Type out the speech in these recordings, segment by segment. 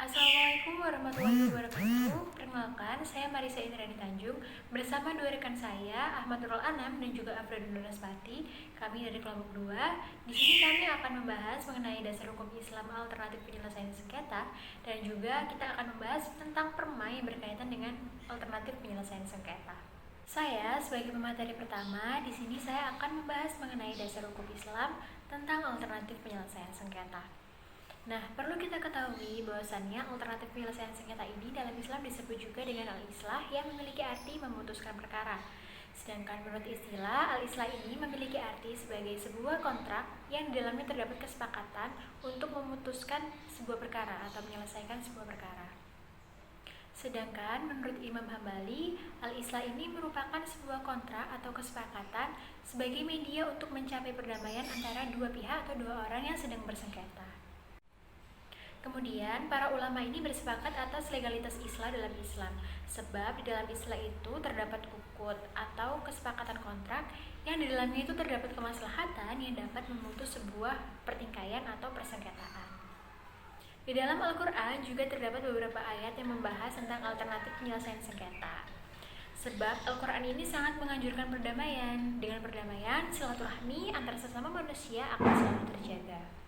Assalamualaikum warahmatullahi wabarakatuh. Perkenalkan, saya Marisa Indrani Tanjung bersama dua rekan saya, Ahmad Nurul Anam dan juga Afrodin Nunaspati. Kami dari kelompok 2. Di sini kami akan membahas mengenai dasar hukum Islam alternatif penyelesaian sengketa dan juga kita akan membahas tentang perma yang berkaitan dengan alternatif penyelesaian sengketa. Saya sebagai pemateri pertama, di sini saya akan membahas mengenai dasar hukum Islam tentang alternatif penyelesaian sengketa. Nah, perlu kita ketahui bahwasannya alternatif penyelesaian sengketa ini dalam Islam disebut juga dengan al-islah yang memiliki arti memutuskan perkara. Sedangkan menurut istilah, al-islah ini memiliki arti sebagai sebuah kontrak yang di dalamnya terdapat kesepakatan untuk memutuskan sebuah perkara atau menyelesaikan sebuah perkara. Sedangkan menurut Imam Hambali, al-islah ini merupakan sebuah kontrak atau kesepakatan sebagai media untuk mencapai perdamaian antara dua pihak atau dua orang yang sedang bersengketa. Kemudian, para ulama ini bersepakat atas legalitas islah dalam Islam, sebab di dalam islah itu terdapat ukut atau kesepakatan kontrak yang di dalamnya itu terdapat kemaslahatan yang dapat memutus sebuah pertikaian atau persengketaan. Di dalam Al-Quran juga terdapat beberapa ayat yang membahas tentang alternatif penyelesaian sengketa. Sebab Al-Quran ini sangat menganjurkan perdamaian. Dengan perdamaian, silaturahmi antara sesama manusia akan selalu terjaga.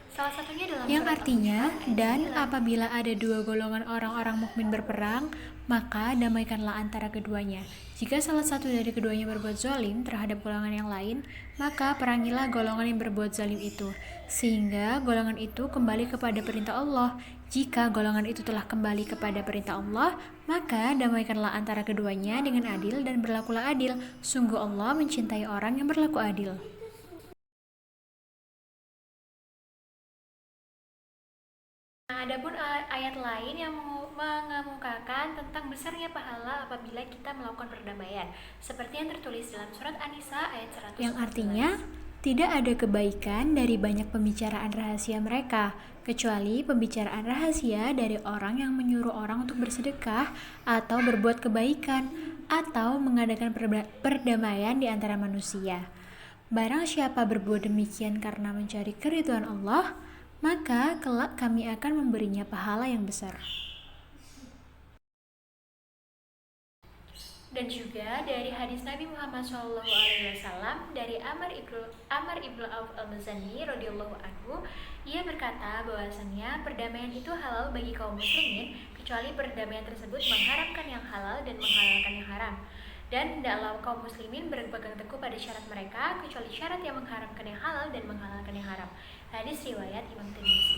Salah satunya dalam Yang artinya, dan 9. apabila ada dua golongan orang-orang mukmin berperang, maka damaikanlah antara keduanya. Jika salah satu dari keduanya berbuat zalim terhadap golongan yang lain, maka perangilah golongan yang berbuat zalim itu, sehingga golongan itu kembali kepada perintah Allah. Jika golongan itu telah kembali kepada perintah Allah, maka damaikanlah antara keduanya dengan adil dan berlakulah adil. Sungguh Allah mencintai orang yang berlaku adil. Nah, adapun ayat lain yang mengemukakan tentang besarnya pahala apabila kita melakukan perdamaian, seperti yang tertulis dalam surat An-Nisa ayat 114. Yang artinya, tidak ada kebaikan dari banyak pembicaraan rahasia mereka, kecuali pembicaraan rahasia dari orang yang menyuruh orang untuk bersedekah atau berbuat kebaikan, atau mengadakan perdamaian di antara manusia. Barang siapa berbuat demikian karena mencari keridhaan Allah, maka kelak kami akan memberinya pahala yang besar. Dan juga dari hadis Nabi Muhammad SAW dari Amr ibnu Auf al-Muzani radhiyallahu anhu, ia berkata bahwasannya perdamaian itu halal bagi kaum muslimin kecuali perdamaian tersebut mengharamkan yang halal dan menghalalkan yang haram. Dan hendaklah kaum muslimin berpegang teguh pada syarat mereka kecuali syarat yang mengharamkan yang halal dan menghalalkan yang haram. Hadis riwayat Imam Tirmizi.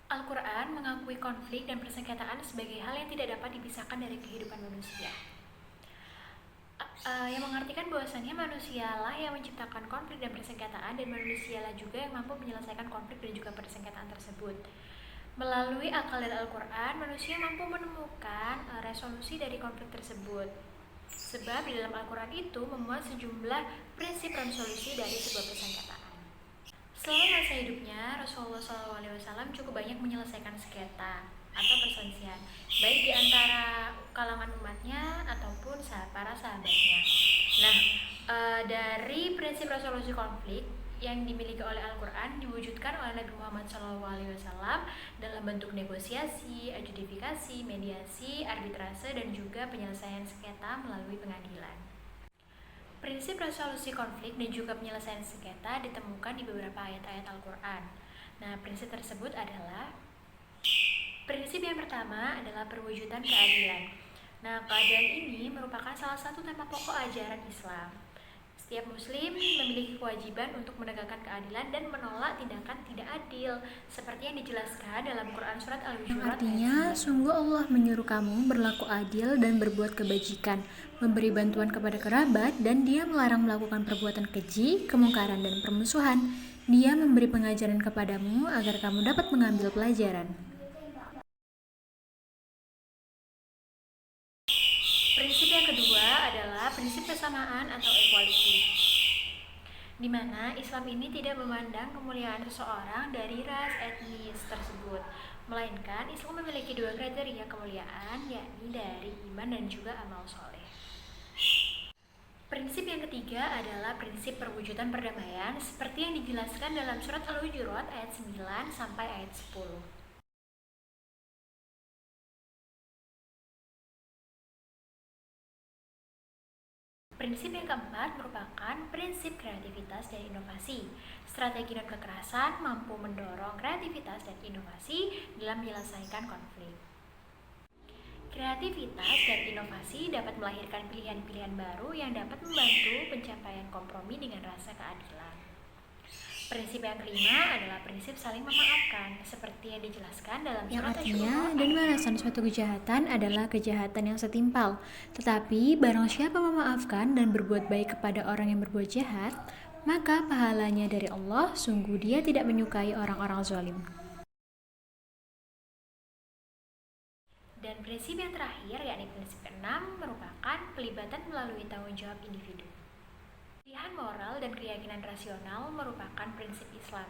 Al-Quran mengakui konflik dan persengketaan sebagai hal yang tidak dapat dipisahkan dari kehidupan manusia. Yang mengartikan bahwasannya manusialah yang menciptakan konflik dan persengketaan, dan manusialah juga yang mampu menyelesaikan konflik dan juga persengketaan tersebut. Melalui akal dan Al-Quran, manusia mampu menemukan resolusi dari konflik tersebut. Sebab di dalam Al-Quran itu memuat sejumlah prinsip resolusi dari sebuah persengketaan. Selama masa hidupnya, Rasulullah SAW cukup banyak menyelesaikan sengketa atau perselisihan, baik di antara kalangan umatnya ataupun para sahabatnya. Nah, dari prinsip resolusi konflik yang dimiliki oleh Al-Quran diwujudkan oleh Nabi Muhammad SAW dalam bentuk negosiasi, adjudifikasi, mediasi, arbitrase, dan juga penyelesaian sengketa melalui pengadilan. Prinsip resolusi konflik dan juga penyelesaian sengketa ditemukan di beberapa ayat-ayat Al-Quran. Nah, prinsip tersebut adalah prinsip yang pertama adalah perwujudan keadilan. Nah, keadilan ini merupakan salah satu tema pokok ajaran Islam. Setiap muslim memiliki kewajiban untuk menegakkan keadilan dan menolak tindakan tidak adil, seperti yang dijelaskan dalam Quran surat Al-Hujurat. Artinya, sungguh Allah menyuruh kamu berlaku adil dan berbuat kebajikan, memberi bantuan kepada kerabat, dan Dia melarang melakukan perbuatan keji, kemungkaran, dan permusuhan. Dia memberi pengajaran kepadamu agar kamu dapat mengambil pelajaran. Prinsip yang kedua adalah prinsip kesamaan atau equality, di mana Islam ini tidak memandang kemuliaan seseorang dari ras etnis tersebut, melainkan Islam memiliki dua kriteria kemuliaan, yakni dari iman dan juga amal soleh. Prinsip yang ketiga adalah prinsip perwujudan perdamaian seperti yang dijelaskan dalam surat Al-Hujurat ayat 9 sampai ayat 10. Prinsip yang keempat merupakan prinsip kreativitas dan inovasi. Strategi non kekerasan mampu mendorong kreativitas dan inovasi dalam menyelesaikan konflik. Kreativitas dan inovasi dapat melahirkan pilihan-pilihan baru yang dapat membantu pencapaian kompromi dengan rasa keadilan. Prinsip yang kelima adalah prinsip saling memaafkan, seperti yang dijelaskan dalam Yang surat artinya, Asy-Syura dan ayat balasan 10. suatu kejahatan adalah kejahatan yang setimpal. Tetapi, barang siapa memaafkan dan berbuat baik kepada orang yang berbuat jahat, maka pahalanya dari Allah, sungguh Dia tidak menyukai orang-orang zalim. Dan prinsip yang terakhir, yakni prinsip keenam, merupakan pelibatan melalui tanggung jawab individu. Pilihan moral dan keyakinan rasional merupakan prinsip Islam.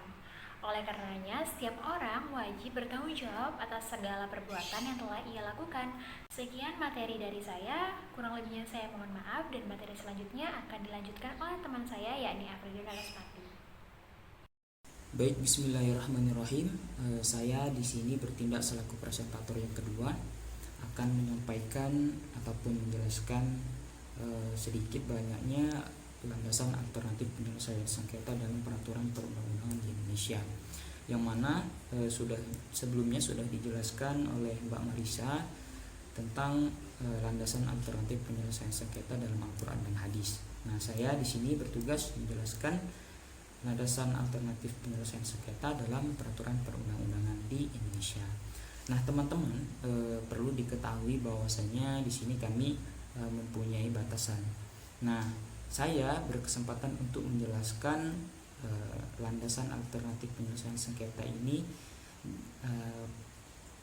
Oleh karenanya, setiap orang wajib bertanggung jawab atas segala perbuatan yang telah ia lakukan. Sekian materi dari saya, kurang lebihnya saya mohon maaf, dan materi selanjutnya akan dilanjutkan oleh teman saya, yakni Afridun Alaspati. Baik, bismillahirrahmanirrahim. Saya di sini bertindak selaku presentator yang kedua, akan menyampaikan ataupun menjelaskan sedikit banyaknya landasan alternatif penyelesaian sengketa dalam peraturan perundang-undangan di Indonesia, yang mana sebelumnya sudah dijelaskan oleh Mbak Marisa tentang landasan alternatif penyelesaian sengketa dalam Al-Quran dan Hadis. Nah, saya di sini bertugas menjelaskan landasan alternatif penyelesaian sengketa dalam peraturan perundang-undangan di Indonesia. Nah, teman-teman, perlu diketahui bahwasanya di sini kami mempunyai batasan. Nah, saya berkesempatan untuk menjelaskan landasan alternatif penyelesaian sengketa ini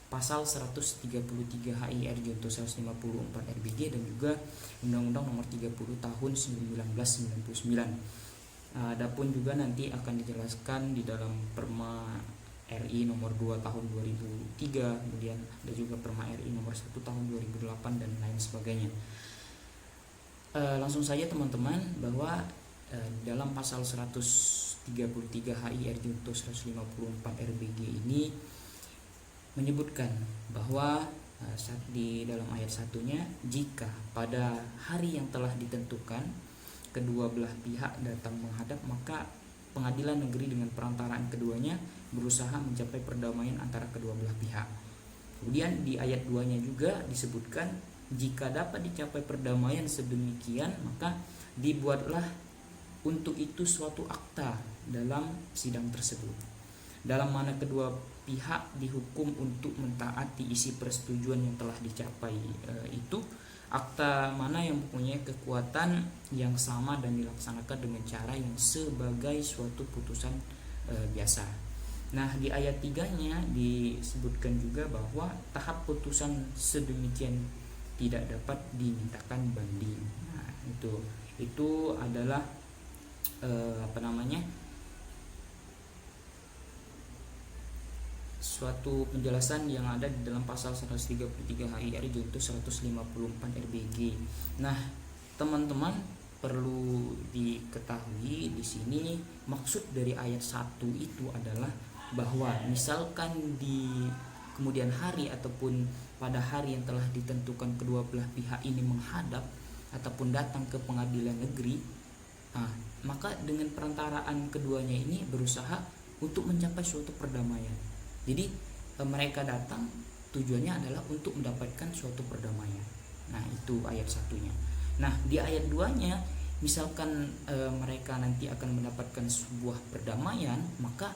pasal 133 HIR Junto 154 RBG dan juga Undang-Undang Nomor 30 Tahun 1999. Adapun juga nanti akan dijelaskan di dalam Perma RI nomor 2 tahun 2003, kemudian ada juga Perma RI nomor 1 tahun 2008 dan lain sebagainya. Langsung saja teman-teman, bahwa dalam pasal 133 HIR Junto 154 RBG ini menyebutkan bahwa di dalam ayat satunya, jika pada hari yang telah ditentukan kedua belah pihak datang menghadap, maka pengadilan negeri dengan perantaraan keduanya berusaha mencapai perdamaian antara kedua belah pihak. Kemudian di ayat 2-nya juga disebutkan, jika dapat dicapai perdamaian sedemikian, maka dibuatlah untuk itu suatu akta dalam sidang tersebut, dalam mana kedua pihak dihukum untuk mentaati isi persetujuan yang telah dicapai itu. Akta mana yang mempunyai kekuatan yang sama dan dilaksanakan dengan cara yang sebagai suatu putusan biasa. Nah, di ayat 3-nya disebutkan juga bahwa tahap putusan sedemikian tidak dapat dimintakan banding. Nah, itu adalah suatu penjelasan yang ada di dalam pasal 133 HIR Junto 154 RBG. Nah, teman-teman, perlu diketahui di sini maksud dari ayat 1 itu adalah bahwa misalkan di kemudian hari ataupun pada hari yang telah ditentukan kedua belah pihak ini menghadap ataupun datang ke pengadilan negeri, maka dengan perantaraan keduanya ini berusaha untuk mencapai suatu perdamaian. Jadi mereka datang tujuannya adalah untuk mendapatkan suatu perdamaian. Nah, itu ayat 1-nya. Nah, di ayat 2-nya misalkan mereka nanti akan mendapatkan sebuah perdamaian, maka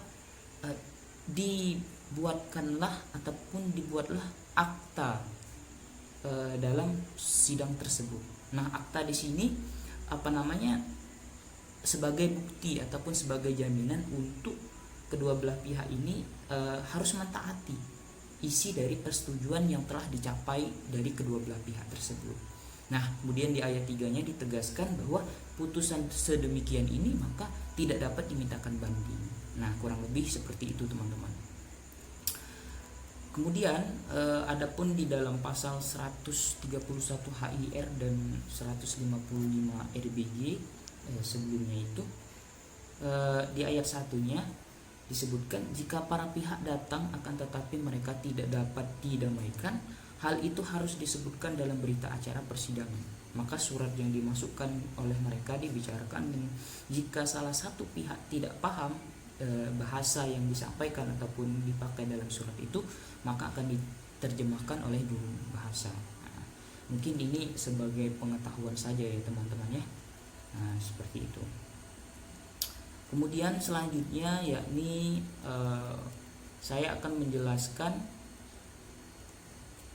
dibuatlah akta dalam sidang tersebut. Nah, akta di sini sebagai bukti ataupun sebagai jaminan untuk kedua belah pihak ini harus mentaati isi dari persetujuan yang telah dicapai dari kedua belah pihak tersebut. Nah, kemudian di ayat 3-nya ditegaskan bahwa putusan sedemikian ini maka tidak dapat dimintakan banding. Nah, kurang lebih seperti itu teman-teman. Kemudian adapun di dalam pasal 131 HIR dan 155 RBG sebelumnya itu di ayat satunya disebutkan jika para pihak datang akan tetapi mereka tidak dapat didamaikan, hal itu harus disebutkan dalam berita acara persidangan. Maka surat yang dimasukkan oleh mereka dibicarakan jika salah satu pihak tidak paham bahasa yang disampaikan ataupun dipakai dalam surat itu, maka akan diterjemahkan oleh guru bahasa. Mungkin ini sebagai pengetahuan saja ya teman-teman ya. Seperti itu. Kemudian selanjutnya yakni saya akan menjelaskan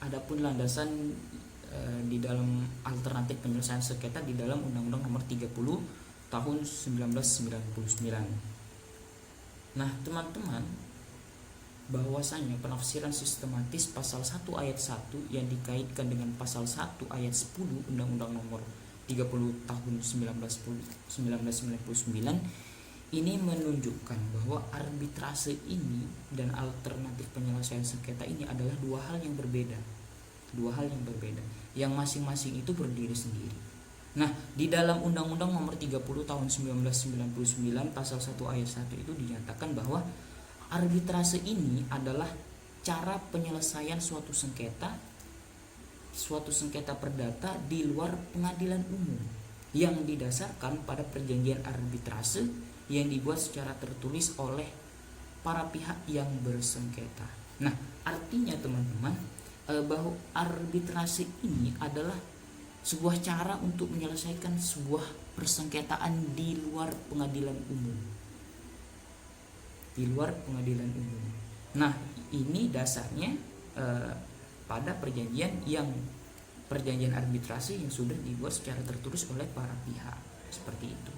adapun landasan di dalam alternatif penyelesaian sengketa di dalam Undang-Undang Nomor 30 Tahun 1999. Nah, teman-teman, bahwasanya penafsiran sistematis pasal 1 ayat 1 yang dikaitkan dengan pasal 1 ayat 10 Undang-Undang Nomor 30 Tahun 1999 ini menunjukkan bahwa arbitrase ini dan alternatif penyelesaian sengketa ini adalah dua hal yang berbeda, yang masing-masing itu berdiri sendiri. Nah, di dalam Undang-Undang Nomor 30 Tahun 1999 pasal 1 ayat 1 itu dinyatakan bahwa arbitrase ini adalah cara penyelesaian suatu sengketa perdata di luar pengadilan umum yang didasarkan pada perjanjian arbitrase yang dibuat secara tertulis oleh para pihak yang bersengketa. Nah, artinya teman-teman bahwa arbitrase ini adalah sebuah cara untuk menyelesaikan sebuah persengketaan di luar pengadilan umum. Nah, ini dasarnya pada perjanjian arbitrasi yang sudah dibuat secara tertulis oleh para pihak, seperti itu.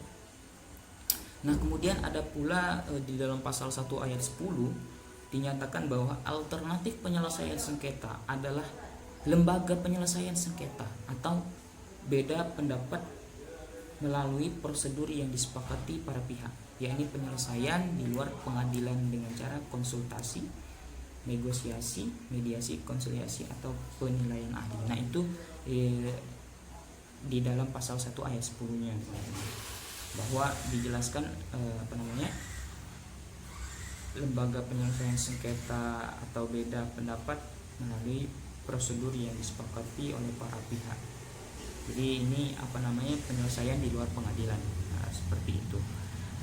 Nah, kemudian ada pula di dalam pasal 1 ayat 10 dinyatakan bahwa alternatif penyelesaian sengketa adalah lembaga penyelesaian sengketa atau beda pendapat melalui prosedur yang disepakati para pihak, yakni penyelesaian di luar pengadilan dengan cara konsultasi, negosiasi, mediasi, konsiliasi atau penilaian ahli. Nah, itu di dalam pasal 1 ayat 10-nya bahwa dijelaskan lembaga penyelesaian sengketa atau beda pendapat melalui prosedur yang disepakati oleh para pihak. Jadi ini penyelesaian di luar pengadilan. Nah, seperti itu.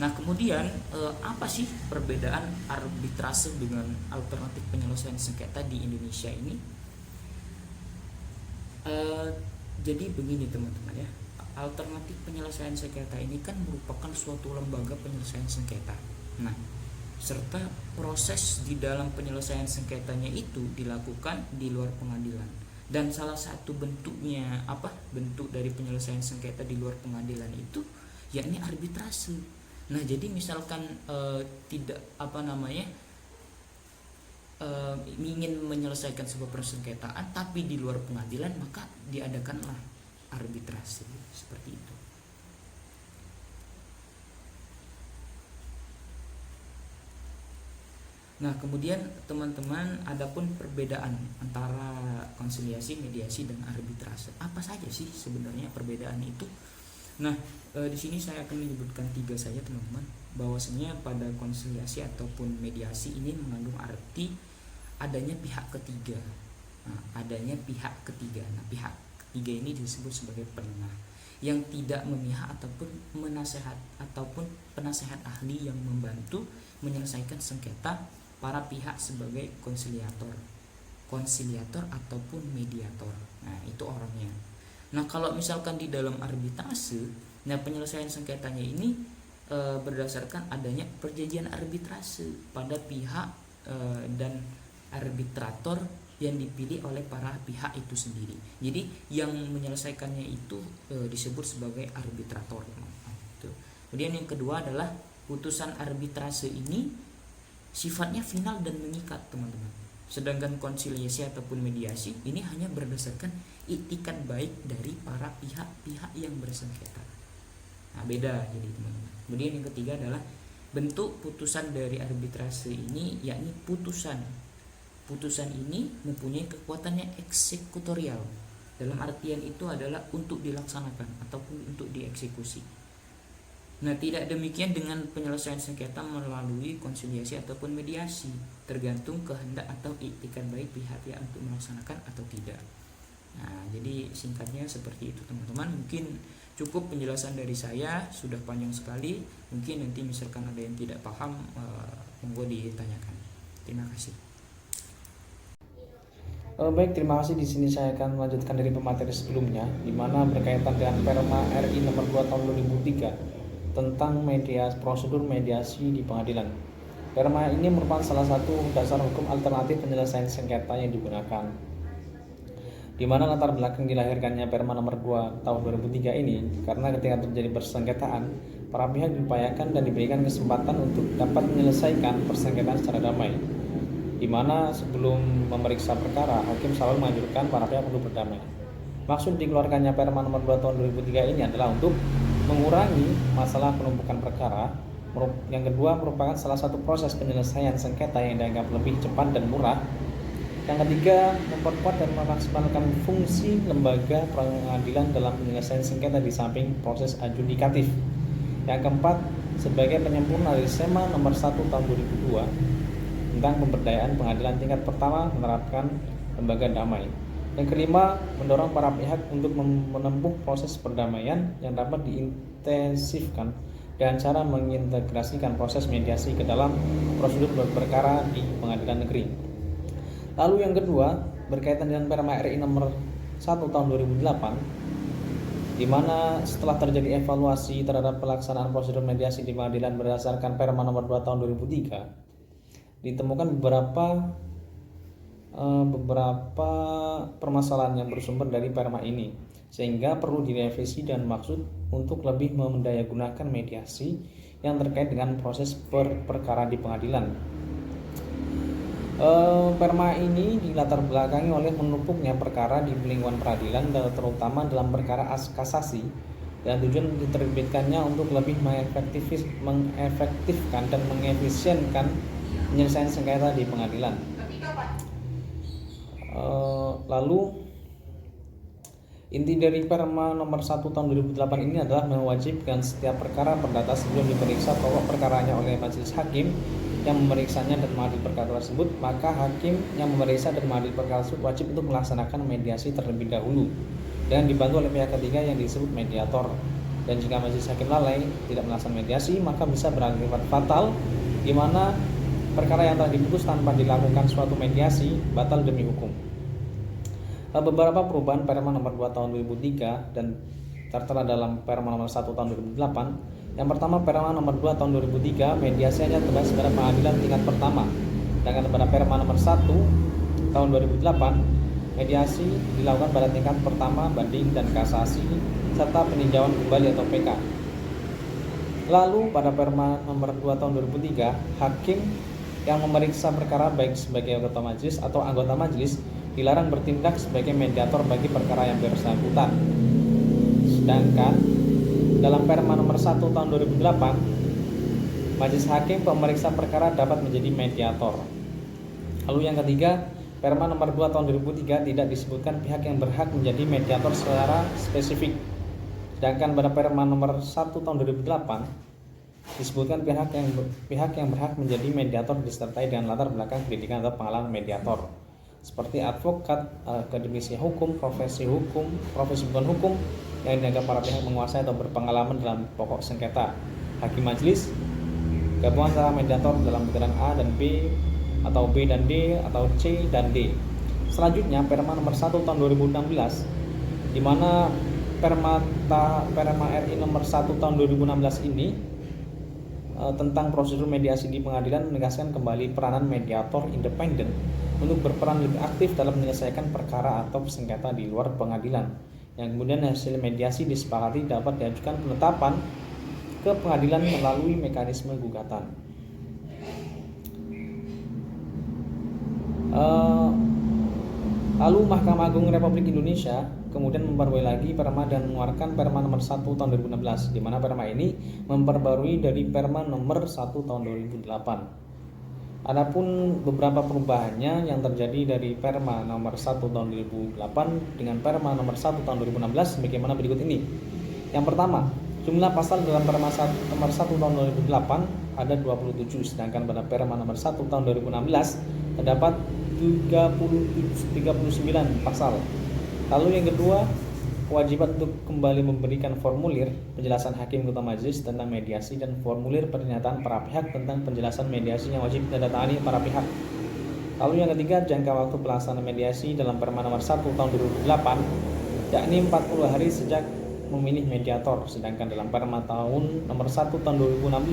Nah, kemudian apa sih perbedaan arbitrase dengan alternatif penyelesaian sengketa di Indonesia ini? Jadi begini teman-teman ya. Alternatif penyelesaian sengketa ini kan merupakan suatu lembaga penyelesaian sengketa. Nah, serta proses di dalam penyelesaian sengketanya itu dilakukan di luar pengadilan. Dan salah satu bentuk dari penyelesaian sengketa di luar pengadilan itu yakni arbitrase. Nah, jadi misalkan ingin menyelesaikan sebuah persengketaan tapi di luar pengadilan, maka diadakanlah arbitrase, seperti itu. Nah, kemudian teman-teman, adapun perbedaan antara konsiliasi, mediasi dan arbitrase. Apa saja sih sebenarnya perbedaan itu? Nah, di sini saya akan menyebutkan 3 saja teman-teman. Bahwasanya pada konsiliasi ataupun mediasi ini mengandung arti adanya pihak ketiga. Nah, pihak ketiga ini disebut sebagai penengah yang tidak memihak ataupun menasehat ataupun penasehat ahli yang membantu menyelesaikan sengketa para pihak sebagai konsiliator ataupun mediator. Nah, itu orangnya. Nah, kalau misalkan di dalam arbitrase, penyelesaian sengketanya ini berdasarkan adanya perjanjian arbitrase pada pihak dan arbitrator yang dipilih oleh para pihak itu sendiri. Jadi yang menyelesaikannya itu disebut sebagai arbitrator. Kemudian yang kedua adalah putusan arbitrase ini sifatnya final dan mengikat, teman-teman. Sedangkan konsiliasi ataupun mediasi ini hanya berdasarkan iktikat baik dari para pihak-pihak yang bersengketa. Nah, beda jadi teman-teman. Kemudian yang ketiga adalah bentuk putusan dari arbitrase ini yakni putusan putusan ini mempunyai kekuatannya eksekutorial. Dalam artian itu adalah untuk dilaksanakan ataupun untuk dieksekusi. Nah, tidak demikian dengan penyelesaian sengketa melalui konsiliasi ataupun mediasi, tergantung kehendak atau iktikan baik pihak-pihak untuk melaksanakan atau tidak. Nah, jadi singkatnya seperti itu teman-teman. Mungkin cukup penjelasan dari saya, sudah panjang sekali. Mungkin nanti misalkan ada yang tidak paham, monggo ditanyakan. Terima kasih. Baik, terima kasih. Di sini saya akan melanjutkan dari pemateri sebelumnya, di mana berkaitan dengan Perma RI nomor 2 tahun 2003 tentang prosedur mediasi di pengadilan. Perma ini merupakan salah satu dasar hukum alternatif penyelesaian sengketa yang digunakan, di mana latar belakang dilahirkannya Perma nomor 2 tahun 2003 ini karena ketika terjadi persengketaan, para pihak diupayakan dan diberikan kesempatan untuk dapat menyelesaikan persengketaan secara damai, di mana sebelum memeriksa perkara, hakim selalu menganjurkan para pihak untuk berdamai. Maksud dikeluarkannya Perma nomor 2 tahun 2003 ini adalah untuk mengurangi masalah penumpukan perkara. Yang kedua, merupakan salah satu proses penyelesaian sengketa yang dianggap lebih cepat dan murah. Yang ketiga, memperkuat dan memaksimalkan fungsi lembaga pengadilan dalam penyelesaian sengketa di samping proses adjudikatif. Yang keempat, sebagai penyempurna dari SEMA nomor 1 tahun 2002 tentang pemberdayaan pengadilan tingkat pertama menerapkan lembaga damai. Yang kelima, mendorong para pihak untuk menempuh proses perdamaian yang dapat diintensifkan dengan cara mengintegrasikan proses mediasi ke dalam prosedur berperkara di pengadilan negeri. Lalu yang kedua, berkaitan dengan Perma RI nomor 1 tahun 2008, di mana setelah terjadi evaluasi terhadap pelaksanaan prosedur mediasi di pengadilan berdasarkan Perma nomor 2 tahun 2003, ditemukan beberapa permasalahan yang bersumber dari Perma ini, sehingga perlu direvisi dan maksud untuk lebih memendayagunakan mediasi yang terkait dengan proses perkara di pengadilan. Perma ini dilatar belakangi oleh menumpuknya perkara di lingkungan peradilan, terutama dalam perkara kasasi, dan tujuan diterbitkannya untuk lebih mengefektifkan dan mengefisienkan penyelesaian sengketa di pengadilan. Lalu inti dari Perma nomor 1 tahun 2008 ini adalah mewajibkan setiap perkara perdata sebelum diperiksa pokok perkaranya oleh majelis hakim yang memeriksanya dan mengadil perkara tersebut, maka hakim yang memeriksa dan mengadil perkara tersebut wajib untuk melaksanakan mediasi terlebih dahulu dengan dibantu oleh pihak ketiga yang disebut mediator. Dan jika majelis hakim lalai tidak melaksanakan mediasi, maka bisa berakibat fatal, di mana perkara yang telah diputus tanpa dilakukan suatu mediasi batal demi hukum. Beberapa perubahan Perma nomor 2 tahun 2003 dan tertera dalam Perma nomor 1 tahun 2008. Yang pertama, Perma nomor 2 tahun 2003 mediasi hanya terbatas pada pengadilan tingkat pertama. Sedangkan pada Perma nomor 1 tahun 2008 mediasi dilakukan pada tingkat pertama, banding dan kasasi serta peninjauan kembali atau PK. Lalu pada Perma nomor 2 tahun 2003, hakim yang memeriksa perkara baik sebagai anggota majelis atau anggota majelis dilarang bertindak sebagai mediator bagi perkara yang bersangkutan. Sedangkan dalam Perma nomor 1 tahun 2008, majelis hakim pemeriksa perkara dapat menjadi mediator. Lalu yang ketiga, Perma nomor 2 tahun 2003 tidak disebutkan pihak yang berhak menjadi mediator secara spesifik. Sedangkan pada Perma nomor 1 tahun 2008 disebutkan pihak yang berhak menjadi mediator disertai dengan latar belakang pendidikan atau pengalaman mediator, seperti advokat, akademisi hukum, profesi bukan hukum yang dianggap para pihak menguasai atau berpengalaman dalam pokok sengketa, hakim majelis, gabungan antara mediator dalam putaran A dan B, atau B dan D, atau C dan D. Selanjutnya Perma nomor 1 tahun 2016, di mana Perma RI nomor 1 tahun 2016 ini tentang prosedur mediasi di pengadilan menegaskan kembali peranan mediator independen untuk berperan lebih aktif dalam menyelesaikan perkara atau sengketa di luar pengadilan, yang kemudian hasil mediasi disepakati dapat diajukan penetapan ke pengadilan melalui mekanisme gugatan. Lalu Mahkamah Agung Republik Indonesia kemudian memperbarui lagi Perma dan mengeluarkan Perma nomor 1 tahun 2016, di mana Perma ini memperbarui dari Perma nomor 1 tahun 2008. Adapun beberapa perubahannya yang terjadi dari Perma nomor 1 tahun 2008 dengan Perma nomor 1 tahun 2016 bagaimana berikut ini. Yang pertama, jumlah pasal dalam Perma nomor 1 tahun 2008 ada 27, sedangkan pada Perma nomor 1 tahun 2016 terdapat 39 pasal. Lalu yang kedua, kewajiban untuk kembali memberikan formulir penjelasan hakim ketua majelis tentang mediasi dan formulir pernyataan para pihak tentang penjelasan mediasi yang wajib ditandatangani para pihak. Lalu yang ketiga, jangka waktu pelaksanaan mediasi dalam Perma nomor 1 tahun 2008 yakni 40 hari sejak memilih mediator, sedangkan dalam Perma tahun nomor 1 tahun 2016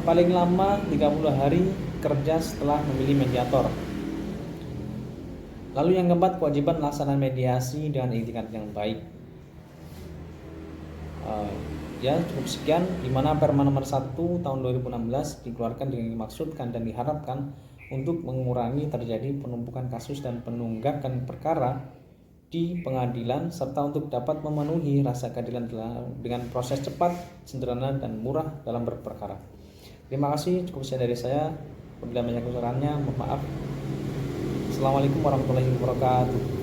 paling lama 30 hari kerja setelah memilih mediator. Lalu yang keempat, kewajiban melaksanakan mediasi dengan itikat yang baik. Ya cukup sekian, di mana Perma nomor 1 tahun 2016 dikeluarkan dengan dimaksudkan dan diharapkan untuk mengurangi terjadi penumpukan kasus dan penunggakan perkara di pengadilan, serta untuk dapat memenuhi rasa keadilan dengan proses cepat, sederhana, dan murah dalam berperkara. Terima kasih, cukup sekian dari saya. Apabila banyak kekurangannya, mohon maaf. Assalamualaikum warahmatullahi wabarakatuh.